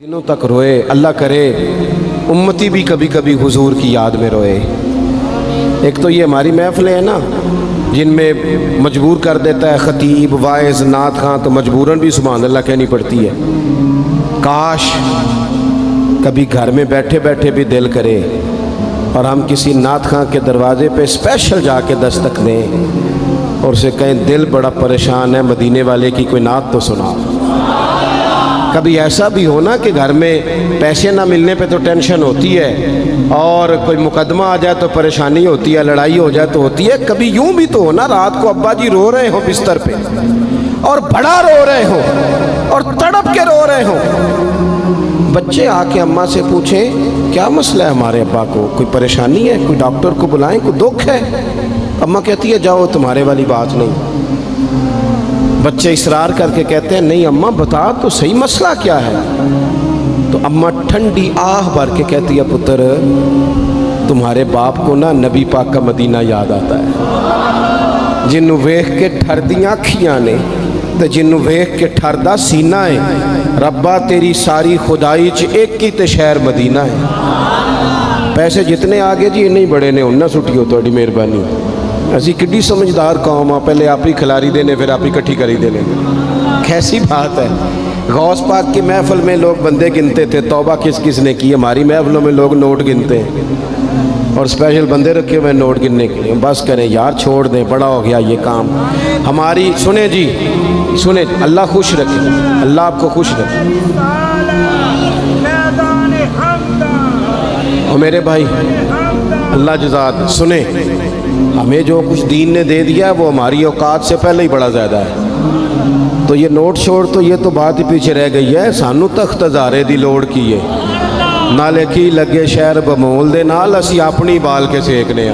दिनों तक रोए। अल्लाह करे उम्मती भी कभी कभी हुजूर की याद में रोए। एक तो ये हमारी महफिलें हैं ना जिनमें मजबूर कर देता है ख़तीब वाइज़ नात खां, तो मजबूरन भी सुभान अल्लाह कहनी पड़ती है। काश कभी घर में बैठे बैठे भी दिल करे और हम किसी नात खां के दरवाज़े पे स्पेशल जाके दस्तक दें और उसे कहें दिल बड़ा परेशान है, मदीने वाले की कोई नात तो सुना। कभी ऐसा भी हो ना कि घर में पैसे ना मिलने पे तो टेंशन होती है और कोई मुकदमा आ जाए तो परेशानी होती है, लड़ाई हो जाए तो होती है। कभी यूं भी तो हो ना रात को अब्बा जी रो रहे हो बिस्तर पे और बड़ा रो रहे हो और तड़प के रो रहे हो, बच्चे आके अम्मा से पूछें क्या मसला है हमारे अब्बा को, कोई परेशानी है, कोई डॉक्टर को बुलाएं, कोई दुख है। अम्मा कहती है जाओ तुम्हारे वाली बात नहीं। बच्चे इसरार करके कहते हैं नहीं अम्मा बता तो सही मसला क्या है। तो अम्मा ठंडी आह भर के कहती है पुत्र तुम्हारे बाप को ना नबी पाक का मदीना याद आता है, जिन्नू वेख के ठरदियां अखियां ने ते जिन्नू वेख के ठरदा सीना है। रब्बा तेरी सारी खुदाई च एक ही ते शहर मदीना है। पैसे जितने आगे जी इन्ने ही बड़े ने उन्ना सुटियो थोड़ी मेहरबानी। असी किड्डी समझदार कौम आ, पहले आप ही खिलारी देने फिर आप ही इकट्ठी करी देने। कैसी बात है। गौस पाक की महफिल में लोग बंदे गिनते थे, तौबा किस किस ने की। हमारी महफिलों में लोग नोट गिनते हैं और स्पेशल बंदे रखे हुए नोट गिनने के लिए। बस करें यार, छोड़ दें, बड़ा हो गया ये काम हमारी। सुने जी सुने, अल्लाह खुश रखे, अल्लाह आपको खुश रखे। और मेरे भाई अल्लाह जज़ात सुने, हमें जो कुछ दीन ने दे दिया है वो हमारी औकात से पहले ही बड़ा ज़्यादा है। तो ये नोट छोड़ तो ये तो बात ही पीछे रह गई है। सानू तख्त हज़ारे दी लोड़ की है, नाले की लगे शहर बमोल दे नाल असी अपनी बाल के सेकने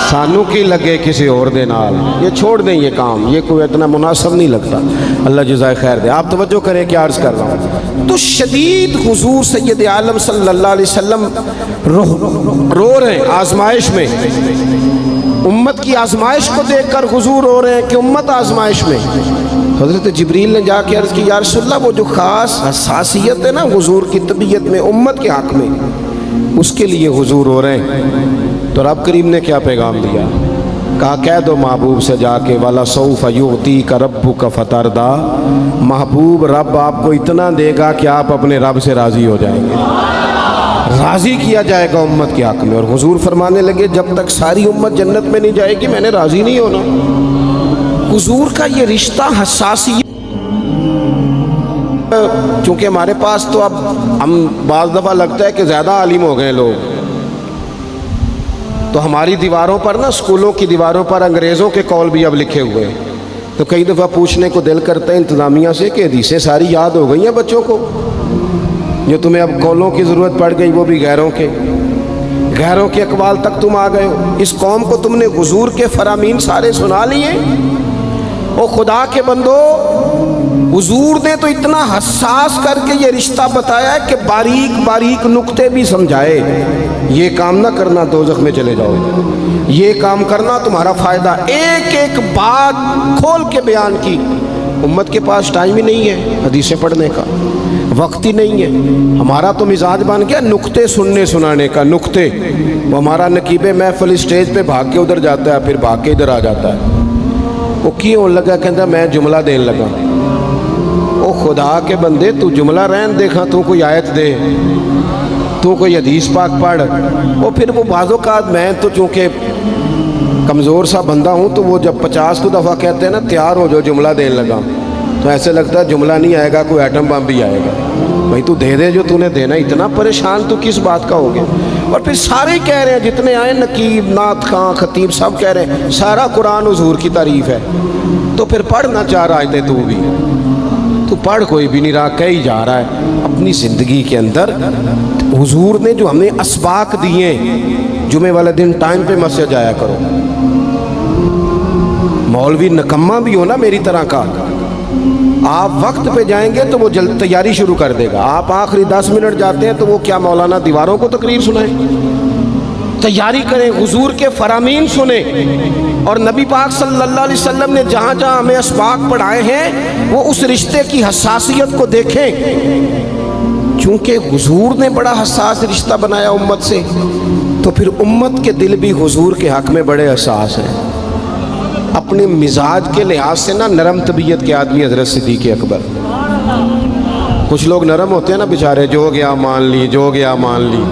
सानू की लगे किसी और दे नाल। ये छोड़ दें ये काम, ये कोई इतना मुनासिब नहीं लगता। अल्लाह जज़ाए खैर दे। आप तवज्जो करें क्या अर्ज़ कर रहा हूँ। तो शदीद हुजूर सैयद आलम सल्लल्लाहु अलैहि वसल्लम रो रहे हैं आजमाइश में। उम्मत की आजमाइश को देखकर हुजूर रो रहे हैं कि उम्मत आजमाइश में। हज़रत जिब्रील ने जाके अर्ज़ की या रसूलल्लाह वो जो ख़ास हसासियत है ना हुजूर की तबीयत में उम्मत के हक़ में, उसके लिए हुजूर रो रहे हैं। तो रब करीम ने क्या पैगाम दिया, कहा कह दो महबूब से जाके वाला सौफ युती का रब्बु का फतरदा, महबूब रब आपको इतना देगा कि आप अपने रब से राज़ी हो जाएंगे। राज़ी किया जाएगा उम्मत के हक़ में। और हुजूर फरमाने लगे जब तक सारी उम्मत जन्नत में नहीं जाएगी मैंने राज़ी नहीं होना। हुजूर का ये रिश्ता हसासी, चूँकि हमारे पास तो अब हम बाज़ दफ़ा लगता है कि ज़्यादा आलिम हो गए लोग, तो हमारी दीवारों पर ना स्कूलों की दीवारों पर अंग्रेज़ों के कौल भी अब लिखे हुए हैं। तो कई दफ़ा पूछने को दिल करता है इंतज़ामिया से कि हदीसें सारी याद हो गई हैं बच्चों को, जो तुम्हें अब कौलों की ज़रूरत पड़ गई वो भी गैरों के अक़वाल तक तुम आ गए हो। इस कौम को तुमने हुजूर के फरामीन सारे सुना लिए। ओ खुदा के बंदो, हुजूर ने तो इतना हसास करके ये रिश्ता बताया है कि बारीक बारीक नुक्ते भी समझाए। ये काम ना करना दोज़ख में चले जाओगे, ये काम करना तुम्हारा फ़ायदा। एक एक बात खोल के बयान की। उम्मत के पास टाइम ही नहीं है हदीसें पढ़ने का, वक्त ही नहीं है। हमारा तो मिजाज बन गया नुक्ते सुनने सुनाने का। नुक्ते वो हमारा नकीबे महफिल स्टेज पे भाग के उधर जाता है, फिर भाग के इधर आ जाता है। वो क्यों लगा, कहता मैं जुमला देने लगा। ओ खुदा के बंदे तू जुमला रहन देखा, तू कोई आयत दे, तू कोई हदीस पाक पढ़। और फिर वो बाज़ों का मैं तो चूँकि कमज़ोर सा बंदा हूँ तो वो जब 50 को दफ़ा कहते हैं ना तैयार हो जाओ जुमला देने लगा, तो ऐसे लगता है जुमला नहीं आएगा कोई एटम बम भी आएगा। भाई तू दे दे जो तूने देना, इतना परेशान तो किस बात का हो गया। और फिर सारे कह रहे हैं जितने आए, नकीब नात खां खतीब सब कह रहे हैं सारा कुरान हुजूर की तारीफ़ है। तो फिर पढ़ना चाह रहा है तू भी, तू पढ़ कोई भी नहीं रहा, कह ही जा रहा है अपनी ज़िंदगी के अंदर। हुजूर ने जो हमें असबाक दिए, जुमे वाले दिन टाइम पे मस्जिद जाया करो। मौलवी नकम्मा भी हो ना मेरी तरह का, आप वक्त पे जाएंगे तो वो जल्द तैयारी शुरू कर देगा। आप आखिरी 10 मिनट जाते हैं तो वो क्या मौलाना दीवारों को तकरीर सुनाए। तैयारी करें, हुजूर के फरामीन सुने। और नबी पाक सल्लल्लाहु अलैहि वसल्लम ने जहाँ जहाँ हमें असबाक पढ़ाए हैं वो उस रिश्ते की हसासियत को देखें। چونکہ حضور نے بڑا حساس رشتہ بنایا امت سے، تو پھر امت کے دل بھی حضور کے حق میں بڑے حساس ہیں۔ اپنے مزاج کے لحاظ سے نا نرم طبیعت کے آدمی حضرت صدیق اکبر۔ کچھ لوگ نرم ہوتے ہیں نا بیچارے، جو گیا مان لی، جو گیا مان لی،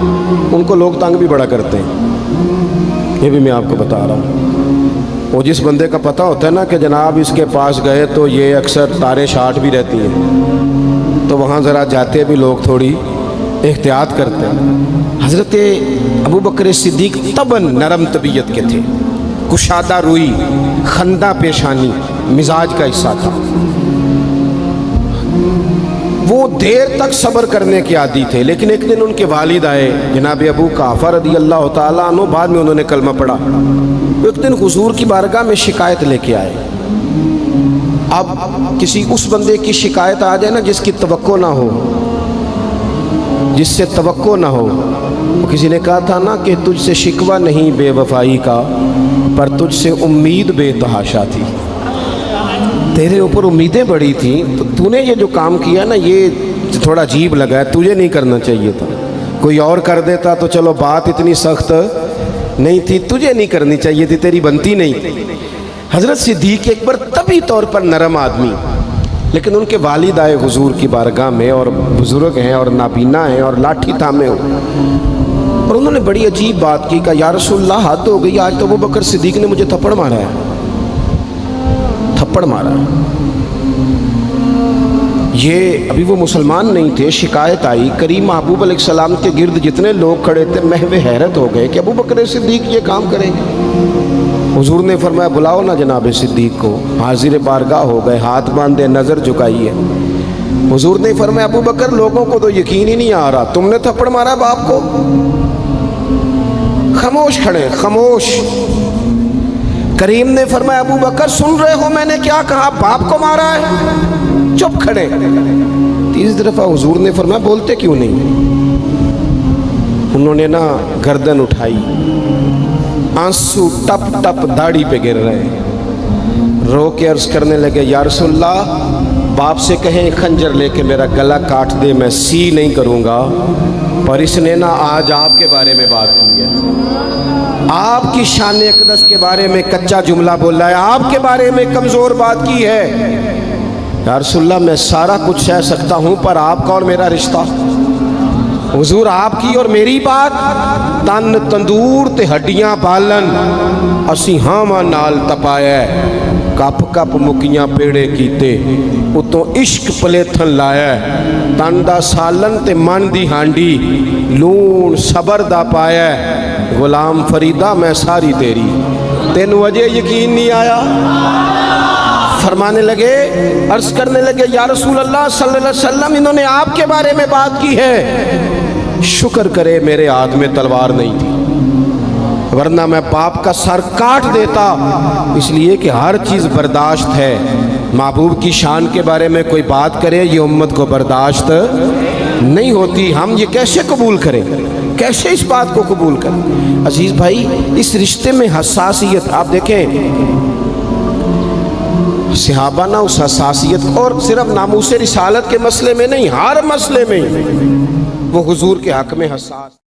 ان کو لوگ تنگ بھی بڑا کرتے ہیں۔ یہ بھی میں آپ کو بتا رہا ہوں۔ وہ جس بندے کا پتہ ہوتا ہے نا کہ جناب اس کے پاس گئے تو یہ اکثر تارے شاٹ بھی رہتی ہیں، تو وہاں ذرا جاتے بھی لوگ تھوڑی احتیاط کرتے ہیں۔ حضرت ابو بکر صدیق طبعاً نرم طبیعت کے تھے، کشادہ روئی، خندہ پیشانی مزاج کا حصہ تھا۔ وہ دیر تک صبر کرنے کے عادی تھے، لیکن ایک دن ان کے والد آئے جناب ابو قحافہ رضی اللہ تعالیٰ عنہ، بعد میں انہوں نے کلمہ پڑھا۔ ایک دن حضور کی بارگاہ میں شکایت لے کے آئے۔ اب کسی اس بندے کی شکایت آ جائے نا جس کی توقع نہ ہو، جس سے توقع نہ ہو۔ کسی نے کہا تھا نا کہ تجھ سے شکوہ نہیں بے وفائی کا، پر تجھ سے امید بے تحاشا تھی۔ تیرے اوپر امیدیں بڑی تھیں، تو نے یہ جو کام کیا نا یہ تھوڑا عجیب لگا ہے، تجھے نہیں کرنا چاہیے تھا۔ کوئی اور کر دیتا تو چلو بات اتنی سخت نہیں تھی، تجھے نہیں کرنی چاہیے تھی، تیری بنتی نہیں تھی۔ حضرت صدیق اکبر طبی طور پر نرم آدمی، لیکن ان کے والد آئے حضور کی بارگاہ میں، اور بزرگ ہیں اور نابینا ہیں اور لاٹھی تھامے ہو، اور انہوں نے بڑی عجیب بات کی، کہا یا رسول اللہ حد ہو گئی، آج تو ابو بکر صدیق نے مجھے تھپڑ مارا ہے، تھپڑ مارا ہے۔ یہ ابھی وہ مسلمان نہیں تھے، شکایت آئی، کریم محبوب علیہ السلام کے گرد جتنے لوگ کھڑے تھے محو حیرت ہو گئے کہ ابو بکر صدیق یہ کام کریں گے۔ حضور نے فرمایا بلاؤ نا جناب صدیق کو، حاضر بارگاہ ہو گئے، ہاتھ باندھے، نظر جھکائیے۔ حضور نے فرمایا ابو بکر لوگوں کو تو یقین ہی نہیں آ رہا، تم نے تھپڑ مارا باپ کو؟ خاموش کھڑے، خاموش۔ کریم نے فرمایا ابو بکر سن رہے ہو میں نے کیا کہا، باپ کو مارا ہے؟ چپ کھڑے۔ تیسری دفعہ حضور نے فرمایا بولتے کیوں نہیں؟ انہوں نے نا گردن اٹھائی، آنسو ٹپ ٹپ داڑھی پہ گر رہے، رو کے عرض کرنے لگے یا رسول اللہ باپ سے کہیں خنجر لے کے میرا گلا کاٹ دے، میں سی نہیں کروں گا، پر اس نے نا آج آپ کے بارے میں بات کی ہے، آپ کی شان اقدس کے بارے میں کچا جملہ بولا ہے، آپ کے بارے میں کمزور بات کی ہے۔ یا رسول اللہ میں سارا کچھ سہ سکتا ہوں، پر آپ کا اور میرا رشتہ، حضور آپ کی اور میری بات، تن تندور تے ہڈیاں بالن، اسی ہاں نال تپایا، کپ کپ مکیاں پیڑے کیتے، اتوں عشق پلیتھن لایا، تن دا سالن تے من دی ہانڈی، لون صبر دا پایا، غلام فریدہ میں ساری تیری، تینوں وجہ یقین نہیں آیا؟ فرمانے لگے، عرض کرنے لگے یا رسول اللہ صلی اللہ علیہ وسلم انہوں نے آپ کے بارے میں بات کی ہے، شکر کرے میرے ہاتھ میں تلوار نہیں تھی، ورنہ میں باپ کا سر کاٹ دیتا، اس لیے کہ ہر چیز برداشت ہے، محبوب کی شان کے بارے میں کوئی بات کرے یہ امت کو برداشت نہیں ہوتی، ہم یہ کیسے قبول کریں، کیسے اس بات کو قبول کریں؟ عزیز بھائی اس رشتے میں حساسیت، آپ دیکھیں صحابہ نا اس حساسیت، اور صرف ناموس رسالت کے مسئلے میں نہیں، ہر مسئلے میں وہ حضور کے حق میں حساس